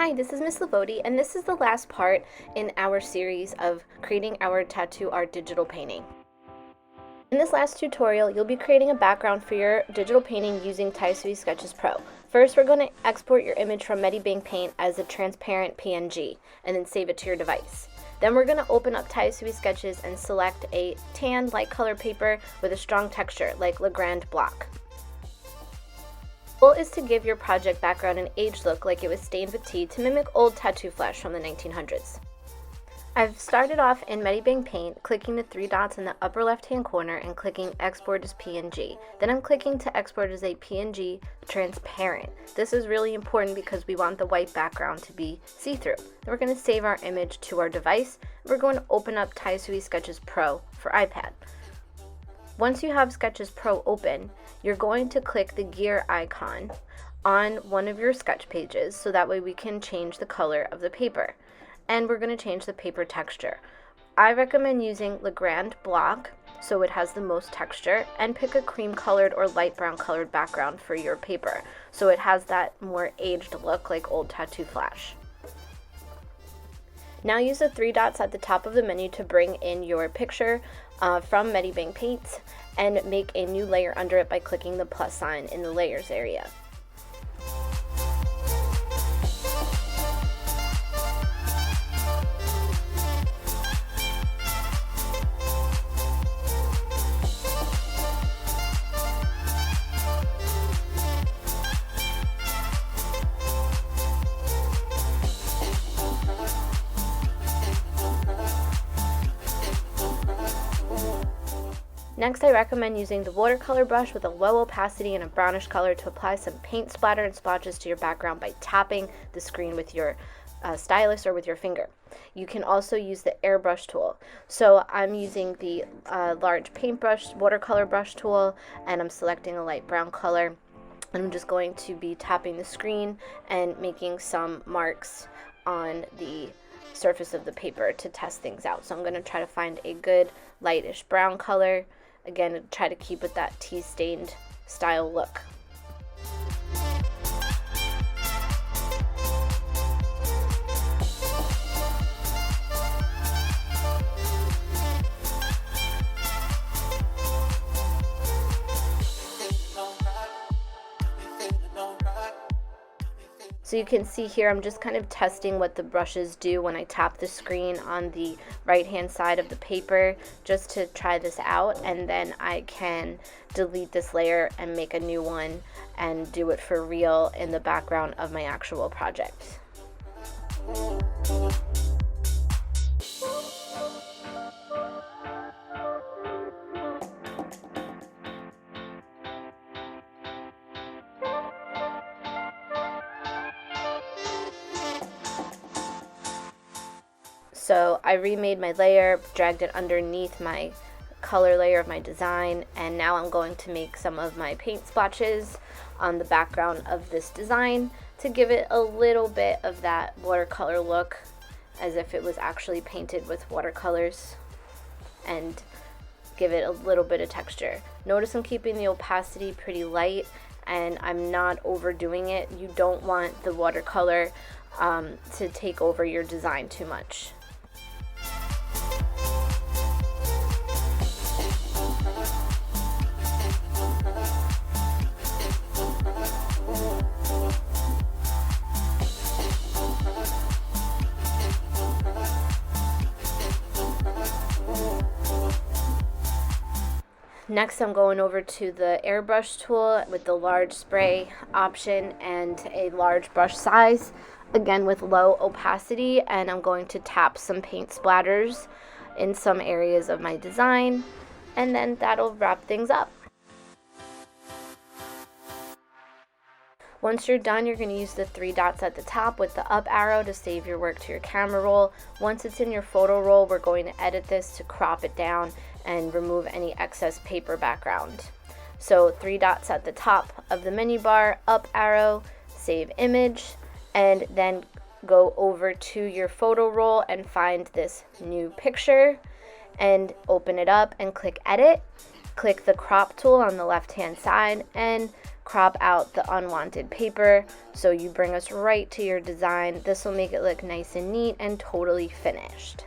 Hi, this is Miss Lavodi, and this is the last part in our series of creating our tattoo art digital painting. In this last tutorial, you'll be creating a background for your digital painting using Tayasui Sketches Pro. First, we're going to export your image from Medibang Paint as a transparent PNG, and then save it to your device. Then we're going to open up Tayasui Sketches and select a tan light color paper with a strong texture, like Legrand block. The goal is to give your project background an aged look like it was stained with tea to mimic old tattoo flesh from the 1900s. I've started off in Medibang Paint, clicking the three dots in the upper left hand corner and clicking Export as PNG. Then I'm clicking to export as a PNG transparent. This is really important because we want the white background to be see-through. Then we're going to save our image to our device. We're going to open up Tayasui Sketches Pro for iPad. Once you have Sketches Pro open, you're going to click the gear icon on one of your sketch pages so that way we can change the color of the paper. And we're going to change the paper texture. I recommend using Legrand block so it has the most texture, and pick a cream colored or light brown colored background for your paper so it has that more aged look like old tattoo flash. Now use the three dots at the top of the menu to bring in your picture from Medibang Paint and make a new layer under it by clicking the plus sign in the layers area. Next, I recommend using the watercolor brush with a low opacity and a brownish color to apply some paint splatter and splotches to your background by tapping the screen with your stylus or with your finger. You can also use the airbrush tool. So I'm using the large paintbrush watercolor brush tool, and I'm selecting a light brown color. I'm just going to be tapping the screen and making some marks on the surface of the paper to test things out. So I'm going to try to find a good lightish brown color. Again, try to keep with that tea-stained style look. So you can see here, I'm just kind of testing what the brushes do when I tap the screen on the right hand side of the paper, just to try this out, and then I can delete this layer and make a new one and do it for real in the background of my actual project. So I remade my layer, dragged it underneath my color layer of my design, and now I'm going to make some of my paint splotches on the background of this design to give it a little bit of that watercolor look, as if it was actually painted with watercolors, and give it a little bit of texture. Notice I'm keeping the opacity pretty light, and I'm not overdoing it. You don't want the watercolor to take over your design too much. Next, I'm going over to the airbrush tool with the large spray option and a large brush size, again with low opacity, and I'm going to tap some paint splatters in some areas of my design, and then that'll wrap things up. Once you're done, you're going to use the three dots at the top with the up arrow to save your work to your camera roll. Once it's in your photo roll, we're going to edit this to crop it down and remove any excess paper background. So three dots at the top of the menu bar, up arrow, save image, and then go over to your photo roll and find this new picture and open it up and click edit. Click the crop tool on the left hand side and crop out the unwanted paper so you bring us right to your design. This will make it look nice and neat and totally finished.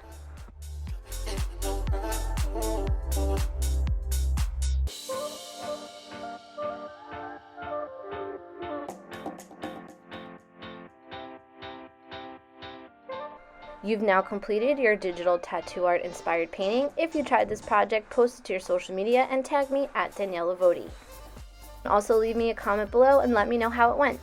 You've now completed your digital tattoo art inspired painting. If you tried this project, post it to your social media and tag me at Daniela Voti. Also leave me a comment below and let me know how it went.